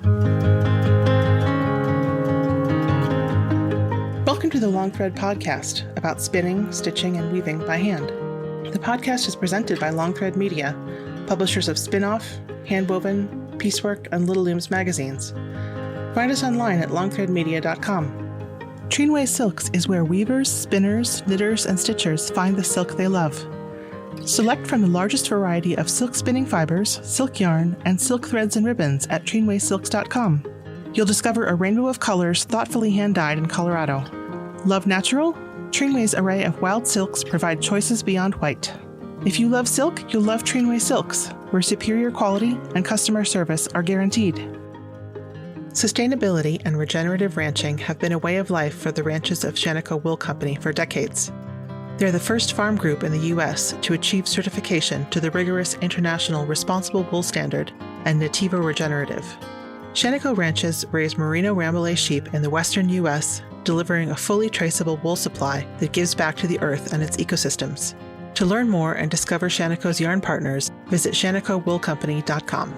Welcome to the Long Thread Podcast about spinning, stitching, and weaving by hand. The podcast is presented by Long Thread Media, publishers of Spin-Off, Handwoven, Piecework, and Little Looms magazines. Find us online at longthreadmedia.com. Trinway Silks is where weavers, spinners, knitters, and stitchers find the silk they love. Select from the largest variety of silk spinning fibers, silk yarn, and silk threads and ribbons at trinwaysilks.com. You'll discover a rainbow of colors thoughtfully hand-dyed in Colorado. Love natural? Trinway's array of wild silks provide choices beyond white. If you love silk, you'll love Trinway Silks, where superior quality and customer service are guaranteed. Sustainability and regenerative ranching have been a way of life for the ranches of Shaniko Wool Company for decades. They're the first farm group in the U.S. to achieve certification to the rigorous International Responsible Wool Standard and Nativa Regenerative. Shaniko ranches raise merino rambouillet sheep in the western U.S., delivering a fully traceable wool supply that gives back to the earth and its ecosystems. To learn more and discover Shaniko's yarn partners, visit ShanikoWoolCompany.com.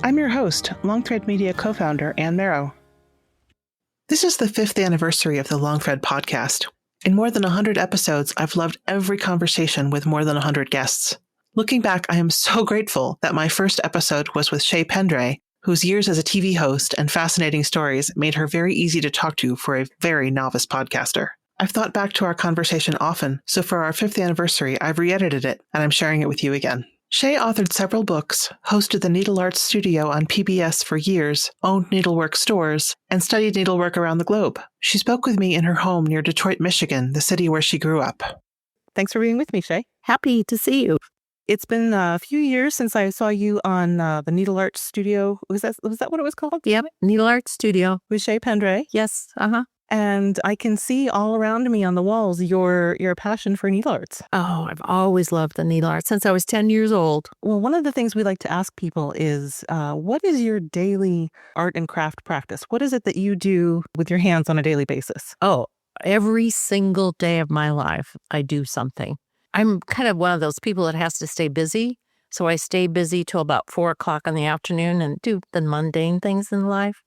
I'm your host, Long Thread Media co-founder Ann Merrow. This is the 5th anniversary of the Long Thread podcast. In more than 100 episodes, I've loved every conversation with more than 100 guests. Looking back, I am so grateful that my first episode was with Shay Pendray, whose years as a TV host and fascinating stories made her very easy to talk to for a very novice podcaster. I've thought back to our conversation often, so for our 5th anniversary, I've re-edited it, and I'm sharing it with you again. Shay authored several books, hosted the Needle Arts Studio on PBS for years, owned needlework stores, and studied needlework around the globe. She spoke with me in her home near Detroit, Michigan, the city where she grew up. Thanks for being with me, Shay. Happy to see you. It's been a few years since I saw you on the Needle Arts Studio. Was that what it was called? Yep, Needle Arts Studio. With Shay Pendray? Yes, And I can see all around me on the walls your passion for needle arts. Oh, I've always loved the needle art since I was 10 years old. Well, one of the things we like to ask people is, what is your daily art and craft practice? What is it that you do with your hands on a daily basis? Oh, every single day of my life, I do something. I'm kind of one of those people that has to stay busy. So I stay busy till about 4 o'clock in the afternoon and do the mundane things in life.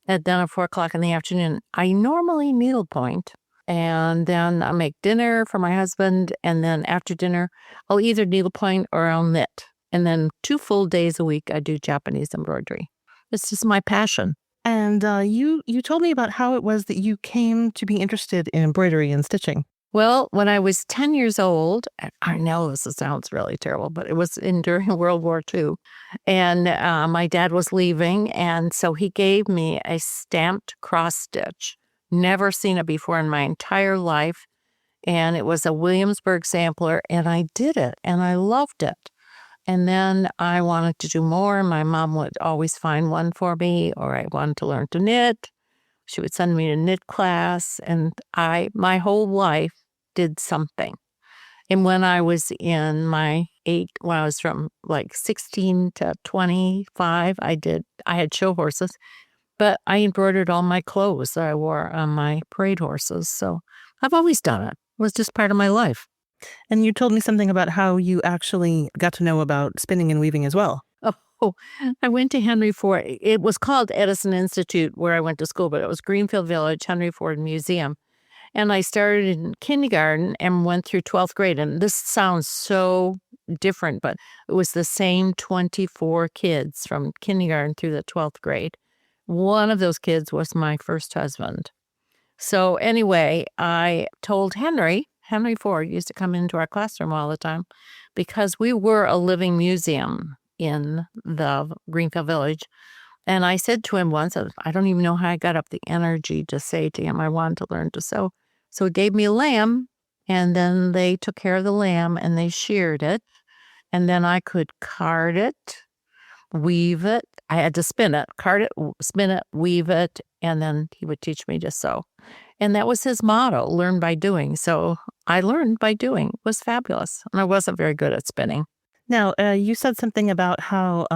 And then at 4 o'clock in the afternoon, I normally needlepoint, and then I make dinner for my husband, and then after dinner, I'll either needlepoint or I'll knit. And then 2 full days a week, I do Japanese embroidery. It's just my passion. And you told me about how it was that you came to be interested in embroidery and stitching. Well, when I was 10 years old, I know this sounds really terrible, but it was during World War II. And my dad was leaving, and so he gave me a stamped cross stitch. Never seen it before in my entire life. And it was a Williamsburg sampler, and I did it, and I loved it. And then I wanted to do more. My mom would always find one for me, or I wanted to learn to knit. She would send me to knit class, and my whole life did something. And when I was in when I was from like 16 to 25, I had show horses, but I embroidered all my clothes that I wore on my parade horses. So I've always done it. It was just part of my life. And you told me something about how you actually got to know about spinning and weaving as well. Oh, I went to Henry Ford. It was called Edison Institute where I went to school, but it was Greenfield Village, Henry Ford Museum. And I started in kindergarten and went through 12th grade. And this sounds so different, but it was the same 24 kids from kindergarten through the 12th grade. One of those kids was my first husband. So anyway, I told Henry Ford used to come into our classroom all the time because we were a living museum in the Greenfield Village. And I said to him once, I don't even know how I got up the energy to say to him, I wanted to learn to sew. So he gave me a lamb, and then they took care of the lamb and they sheared it. And then I could card it, weave it. I had to spin it, card it, spin it, weave it. And then he would teach me to sew. And that was his motto, learn by doing. So I learned by doing. It was fabulous. And I wasn't very good at spinning. Now, you said something about how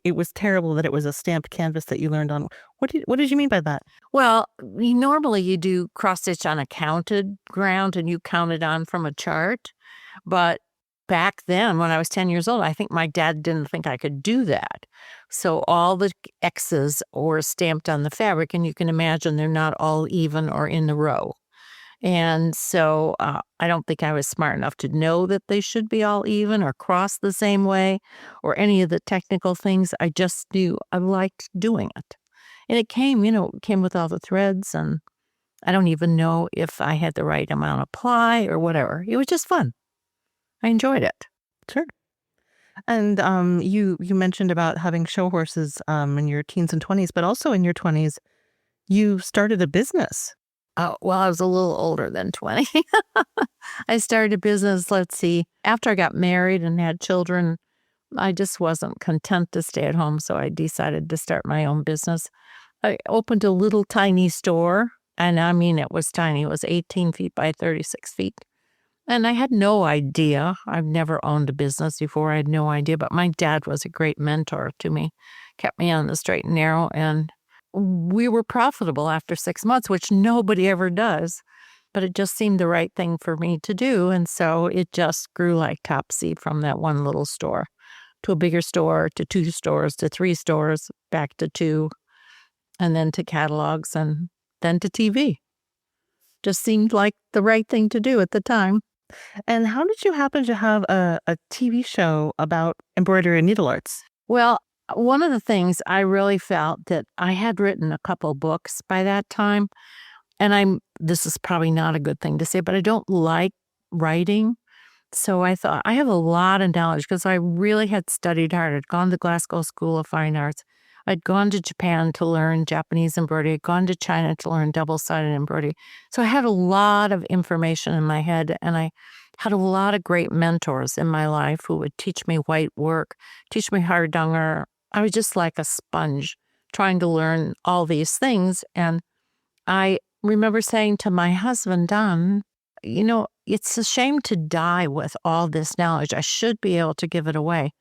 it was terrible that it was a stamped canvas that you learned on. What did you mean by that? Well, normally you do cross stitch on a counted ground and you count it on from a chart. But back then, when I was 10 years old, I think my dad didn't think I could do that. So all the X's were stamped on the fabric, and you can imagine they're not all even or in the row. And so I don't think I was smart enough to know that they should be all even or cross the same way or any of the technical things. I just knew I liked doing it. And it came, came with all the threads, and I don't even know if I had the right amount of ply or whatever. It was just fun. I enjoyed it. Sure. And you mentioned about having show horses in your teens and 20s, but also in your 20s, you started a business. Well, I was a little older than 20. I started a business, let's see, after I got married and had children. I just wasn't content to stay at home, so I decided to start my own business. I opened a little tiny store, and I mean, it was tiny. It was 18 feet by 36 feet. And I had no idea. I've never owned a business before. I had no idea, but my dad was a great mentor to me, kept me on the straight and narrow, and we were profitable after 6 months, which nobody ever does. But it just seemed the right thing for me to do, and so it just grew like Topsy from that one little store to a bigger store, to 2 stores, to 3 stores, back to 2, and then to catalogs, and then to TV. Just seemed like the right thing to do at the time. And how did you happen to have a TV show about embroidery and needle arts? Well, one of the things I really felt that I had written a couple books by that time, and this is probably not a good thing to say, but I don't like writing. So I thought I have a lot of knowledge because I really had studied hard. I'd gone to Glasgow School of Fine Arts. I'd gone to Japan to learn Japanese embroidery. I'd gone to China to learn double-sided embroidery. So I had a lot of information in my head, and I had a lot of great mentors in my life who would teach me white work, teach me hardanger. I was just like a sponge trying to learn all these things. And I remember saying to my husband, Don, it's a shame to die with all this knowledge. I should be able to give it away.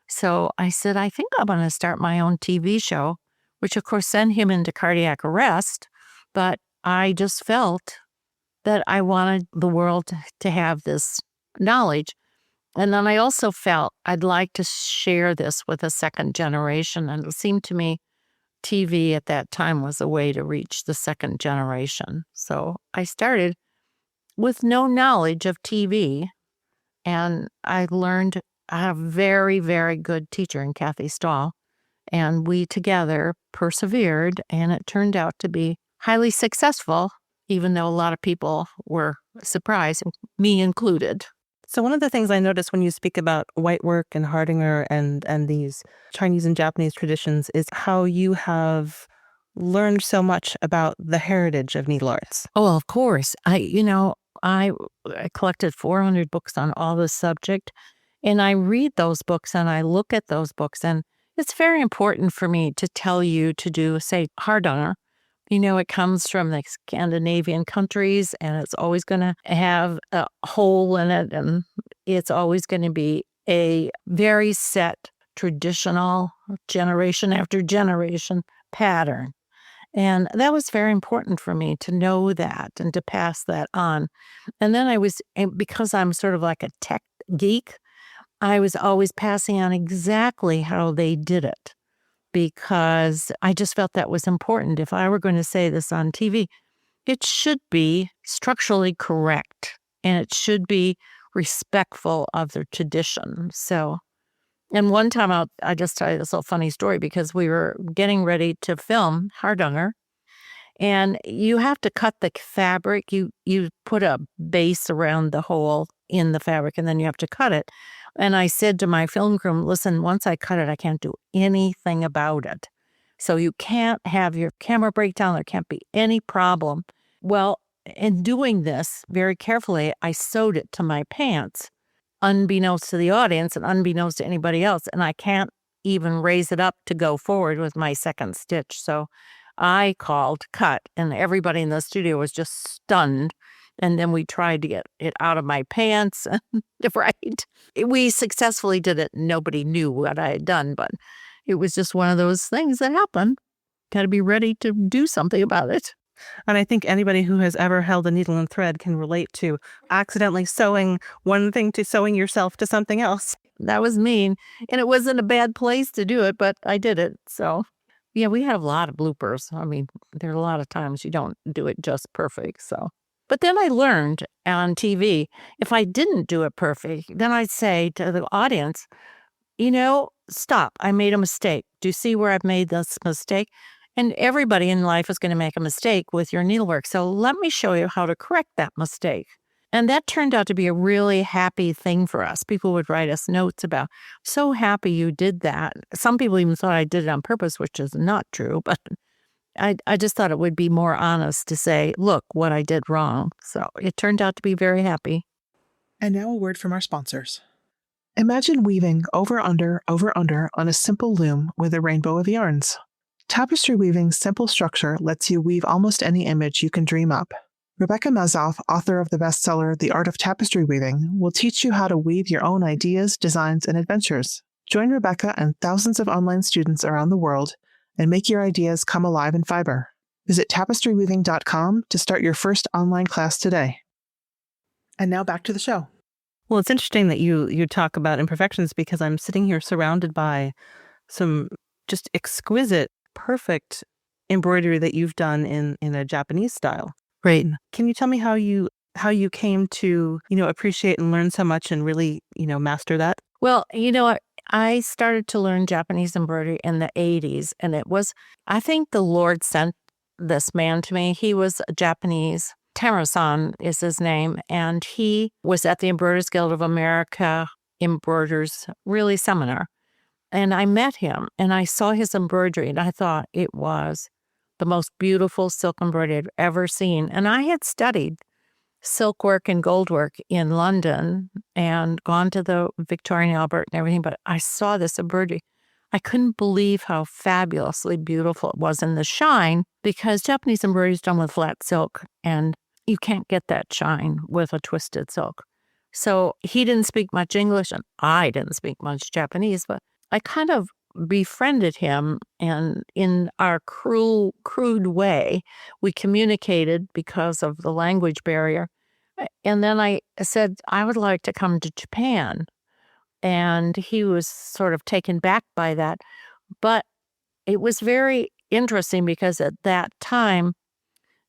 So I said, I think I'm going to start my own TV show, which of course sent him into cardiac arrest. But I just felt that I wanted the world to have this knowledge. And then I also felt I'd like to share this with a second generation. And it seemed to me TV at that time was a way to reach the second generation. So I started with no knowledge of TV, and I learned I have a very, very good teacher in Kathy Stahl, and we together persevered, and it turned out to be highly successful, even though a lot of people were surprised, me included. So one of the things I noticed when you speak about white work and hardanger and these Chinese and Japanese traditions is how you have learned so much about the heritage of needle arts. Oh, of course. I collected 400 books on all this subject, and I read those books and I look at those books, and it's very important for me to tell you to do, say, hardanger. It comes from the Scandinavian countries, and it's always going to have a hole in it, and it's always going to be a very set, traditional, generation after generation pattern. And that was very important for me to know that and to pass that on. And then because I'm sort of like a tech geek, I was always passing on exactly how they did it, because I just felt that was important. If I were going to say this on TV, it should be structurally correct, and it should be respectful of their tradition. So, and one time I just tell you this little funny story, because we were getting ready to film hardanger, and you have to cut the fabric. You put a base around the hole in the fabric, and then you have to cut it. And I said to my film crew, listen, once I cut it, I can't do anything about it. So you can't have your camera break down. There can't be any problem. Well, in doing this very carefully, I sewed it to my pants, unbeknownst to the audience and unbeknownst to anybody else. And I can't even raise it up to go forward with my second stitch. So I called cut, and everybody in the studio was just stunned. And then we tried to get it out of my pants, right? We successfully did it. Nobody knew what I had done, but it was just one of those things that happened. Got to be ready to do something about it. And I think anybody who has ever held a needle and thread can relate to accidentally sewing one thing to sewing yourself to something else. That was mean. And it wasn't a bad place to do it, but I did it. So, yeah, we had a lot of bloopers. I mean, there are a lot of times you don't do it just perfect. So, but then I learned on TV, if I didn't do it perfect, then I'd say to the audience, stop. I made a mistake. Do you see where I've made this mistake? And everybody in life is going to make a mistake with your needlework. So let me show you how to correct that mistake. And that turned out to be a really happy thing for us. People would write us notes about, so happy you did that. Some people even thought I did it on purpose, which is not true. But I just thought it would be more honest to say, look, what I did wrong. So it turned out to be very happy. And now a word from our sponsors. Imagine weaving over, under on a simple loom with a rainbow of yarns. Tapestry weaving's simple structure lets you weave almost any image you can dream up. Rebecca Mazoff, author of the bestseller The Art of Tapestry Weaving, will teach you how to weave your own ideas, designs, and adventures. Join Rebecca and thousands of online students around the world and make your ideas come alive in fiber. Visit tapestryweaving.com to start your first online class today. And now back to the show. Well, it's interesting that you talk about imperfections because I'm sitting here surrounded by some just exquisite, perfect embroidery that you've done in a Japanese style. Right. Can you tell me how you came to, appreciate and learn so much and really, master that? Well, I started to learn Japanese embroidery in the 80s, and I think the Lord sent this man to me. He was a Japanese. Taro-san is his name, and he was at the Embroiderers Guild of America Embroiders really seminar. And I met him, and I saw his embroidery, and I thought it was the most beautiful silk embroidery I'd ever seen. And I had studied silk work and gold work in London and gone to the Victorian Albert and everything, but I saw this embroidery. I couldn't believe how fabulously beautiful it was in the shine, because Japanese embroidery is done with flat silk, and you can't get that shine with a twisted silk. So he didn't speak much English, and I didn't speak much Japanese, but I kind of befriended him, and in our crude way, we communicated because of the language barrier. And then I said, I would like to come to Japan. And he was sort of taken back by that. But it was very interesting because at that time,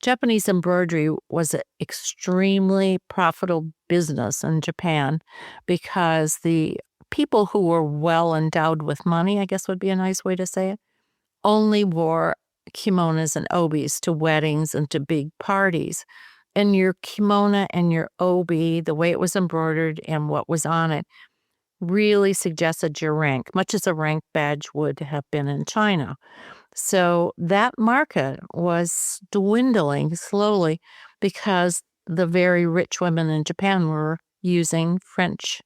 Japanese embroidery was an extremely profitable business in Japan, because the people who were well endowed with money, I guess would be a nice way to say it, only wore kimonos and obis to weddings and to big parties. And your kimono and your obi, the way it was embroidered and what was on it, really suggested your rank, much as a rank badge would have been in China. So that market was dwindling slowly because the very rich women in Japan were using French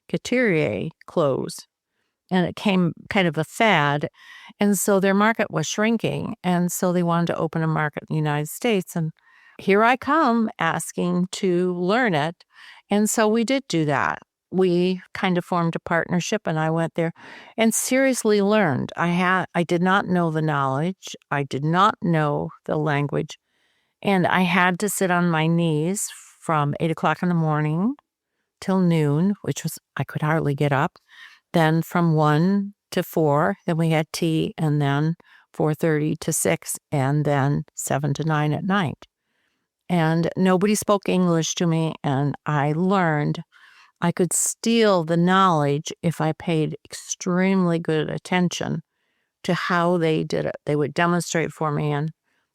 couturier clothes, and it came kind of a fad. And so their market was shrinking. And so they wanted to open a market in the United States. And here I come asking to learn it. And so we did do that. We kind of formed a partnership, and I went there and seriously learned. I did not know the knowledge. I did not know the language. And I had to sit on my knees from 8 o'clock in the morning till noon, which was, I could hardly get up. Then from 1 to 4, then we had tea, and then 4:30 to 6, and then 7 to 9 at night. And nobody spoke English to me, and I learned. I could steal the knowledge if I paid extremely good attention to how they did it. They would demonstrate for me. And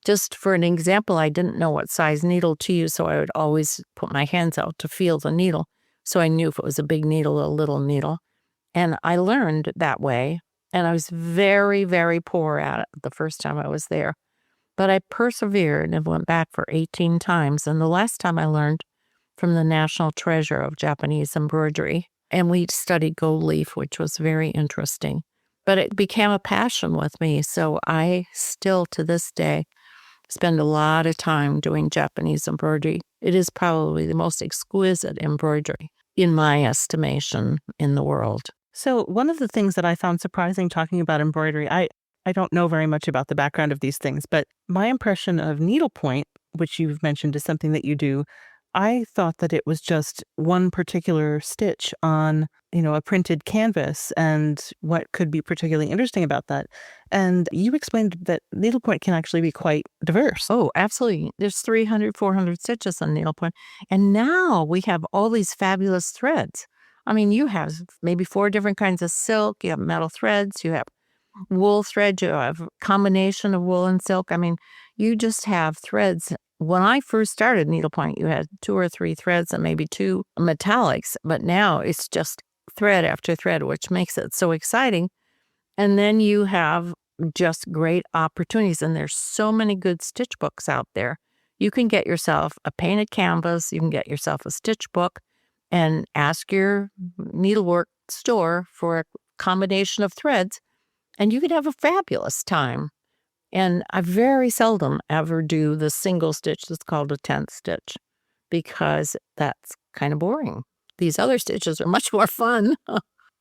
just for an example, I didn't know what size needle to use, so I would always put my hands out to feel the needle. So I knew if it was a big needle or a little needle. And I learned that way. And I was very, very poor at it the first time I was there. But I persevered and went back for 18 times. And the last time I learned from the national treasure of Japanese embroidery. And we studied gold leaf, which was very interesting. But it became a passion with me. So I still, to this day, spend a lot of time doing Japanese embroidery. It is probably the most exquisite embroidery, in my estimation, in the world. So one of the things that I found surprising talking about embroidery, I don't know very much about the background of these things, but my impression of needlepoint, which you've mentioned is something that you do, I thought that it was just one particular stitch on, a printed canvas and what could be particularly interesting about that. And you explained that needlepoint can actually be quite diverse. Oh, absolutely. There's 300, 400 stitches on needlepoint. And now we have all these fabulous threads. I mean, you have maybe 4 different kinds of silk. You have metal threads. You have wool thread. You have a combination of wool and silk. I mean, you just have threads. When I first started needlepoint, you had 2 or 3 threads and maybe 2 metallics. But now it's just thread after thread, which makes it so exciting. And then you have just great opportunities. And there's so many good stitch books out there. You can get yourself a painted canvas. You can get yourself a stitch book and ask your needlework store for a combination of threads. And you could have a fabulous time. And I very seldom ever do the single stitch that's called a 10th stitch because that's kind of boring. These other stitches are much more fun.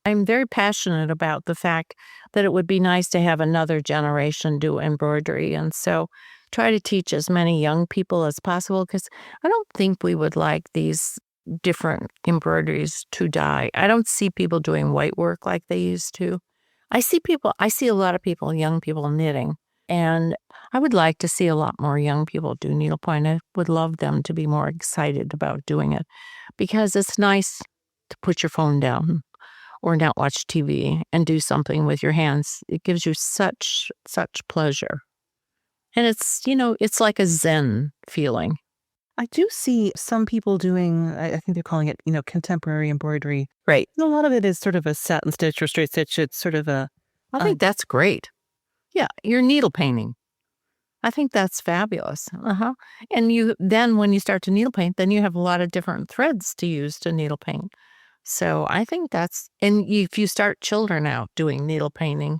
I'm very passionate about the fact that it would be nice to have another generation do embroidery. And so try to teach as many young people as possible because I don't think we would like these different embroideries to die. I don't see people doing white work like they used to. I see a lot of people, young people knitting. And I would like to see a lot more young people do needlepoint. I would love them to be more excited about doing it because it's nice to put your phone down or not watch TV and do something with your hands. It gives you such pleasure. And it's like a Zen feeling. I do see some people doing, I think they're calling it, contemporary embroidery. Right. A lot of it is sort of a satin stitch or straight stitch. It's sort of I think that's great. Yeah, you're needle painting. I think that's fabulous. And then when you start to needle paint, then you have a lot of different threads to use to needle paint. So I think if you start children out doing needle painting,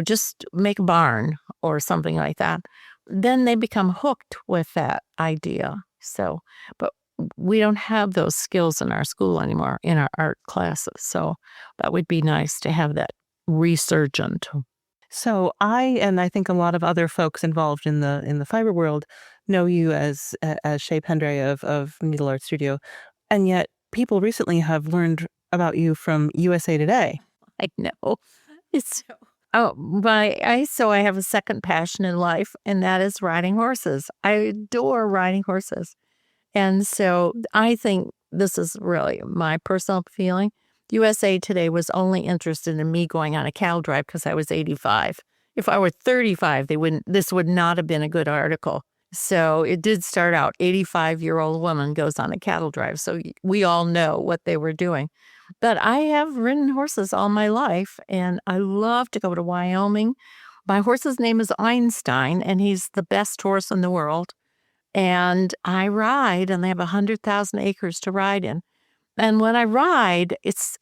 just make a barn or something like that, then they become hooked with that idea. So, but we don't have those skills in our school anymore in our art classes. So that would be nice to have that resurgent. So I think a lot of other folks involved in the fiber world know you as Shay Pendray of Needle Art Studio, and yet people recently have learned about you from USA Today. I know. It's so I have a second passion in life, and that is riding horses. I adore riding horses, and so I think this is really my personal feeling. USA Today was only interested in me going on a cattle drive because I was 85. If I were 35, this would not have been a good article. So it did start out, 85-year-old woman goes on a cattle drive. So we all know what they were doing. But I have ridden horses all my life, and I love to go to Wyoming. My horse's name is Einstein, and he's the best horse in the world. And I ride, and they have 100,000 acres to ride in. And when I ride,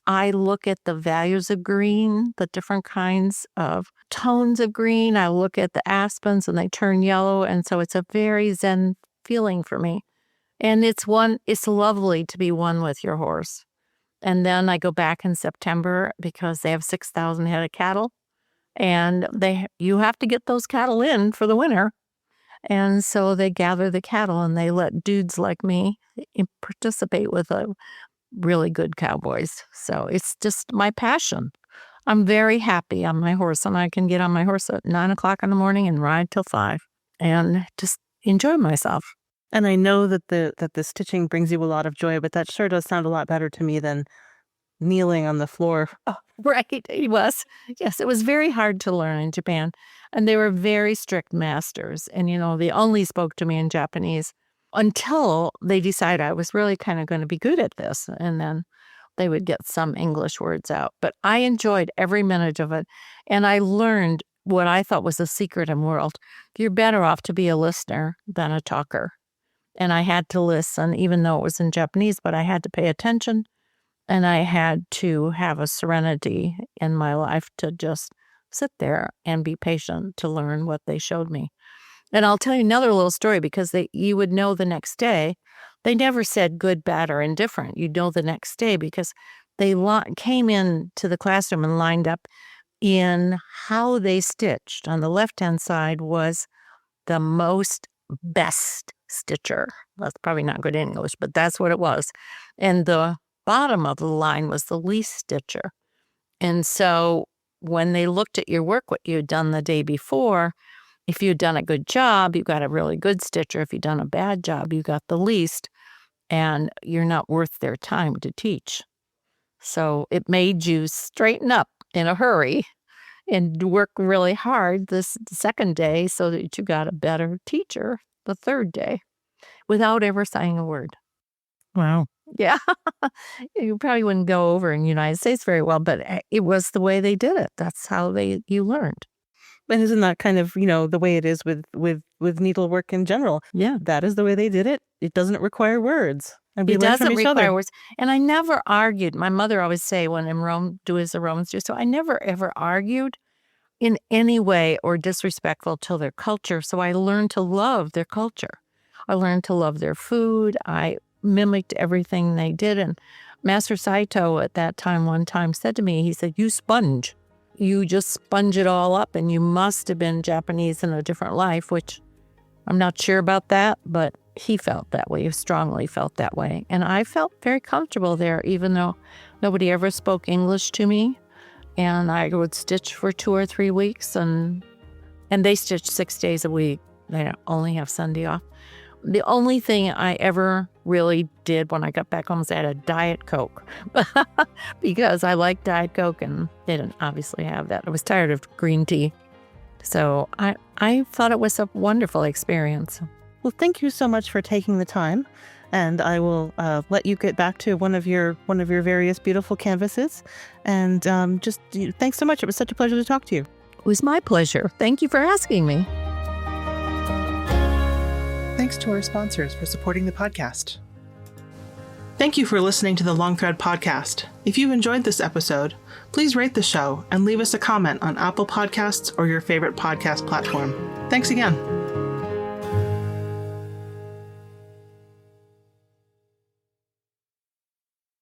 I look at the values of green, the different kinds of tones of green. I look at the aspens and they turn yellow. And so it's a very Zen feeling for me. And it's lovely to be one with your horse. And then I go back in September because they have 6,000 head of cattle. And you have to get those cattle in for the winter. And so they gather the cattle and they let dudes like me participate with really good cowboys. So it's just my passion. I'm very happy on my horse, and I can get on my horse at 9:00 in the morning and ride till 5 and just enjoy myself. And I know that the stitching brings you a lot of joy, but that sure does sound a lot better to me than kneeling on the floor. Oh, right. It was. Yes, it was very hard to learn in Japan. And they were very strict masters. And, they only spoke to me in Japanese until they decided I was really kind of going to be good at this. And then they would get some English words out. But I enjoyed every minute of it. And I learned what I thought was a secret in the world. You're better off to be a listener than a talker. And I had to listen, even though it was in Japanese, but I had to pay attention. And I had to have a serenity in my life to just sit there and be patient to learn what they showed me. And I'll tell you another little story because you would know the next day. They never said good, bad, or indifferent. You'd know the next day because they came in to the classroom and lined up in how they stitched. On the left-hand side was the best stitcher. That's probably not good English, but that's what it was. And the bottom of the line was the least stitcher. And so when they looked at your work, what you had done the day before, if you'd done a good job, you got a really good stitcher. If you'd done a bad job, you got the least, and you're not worth their time to teach. So it made you straighten up in a hurry and work really hard this second day so that you got a better teacher the third day without ever saying a word. Wow. Yeah. You probably wouldn't go over in the United States very well, but it was the way they did it. That's how you learned. And isn't that kind of, the way it is with needlework in general? Yeah. That is the way they did it. It doesn't require words. And we It learn from doesn't each require other. words. And I never argued. My mother always say, when in Rome, do as the Romans do. So I never, ever argued in any way or disrespectful to their culture. So I learned to love their culture. I learned to love their food. I mimicked everything they did. And Master Saito at that time, one time said to me, he said, you sponge. You just sponge it all up, and you must have been Japanese in a different life, which I'm not sure about that, but he felt that way. He strongly felt that way. And I felt very comfortable there, even though nobody ever spoke English to me. And I would stitch for 2 or 3 weeks, and they stitched 6 days a week. They only have Sunday off. The only thing I ever really did when I got back home was I had a Diet Coke because I liked Diet Coke, and they didn't obviously have that. I was tired of green tea. So I thought it was a wonderful experience. Well, thank you so much for taking the time, and I will let you get back to one of your various beautiful canvases. And thanks so much. It was such a pleasure to talk to you. It was my pleasure. Thank you for asking me. Thanks to our sponsors for supporting the podcast. Thank you for listening to the Long Thread podcast. If you enjoyed this episode, please rate the show and leave us a comment on Apple Podcasts or your favorite podcast platform. Thanks again.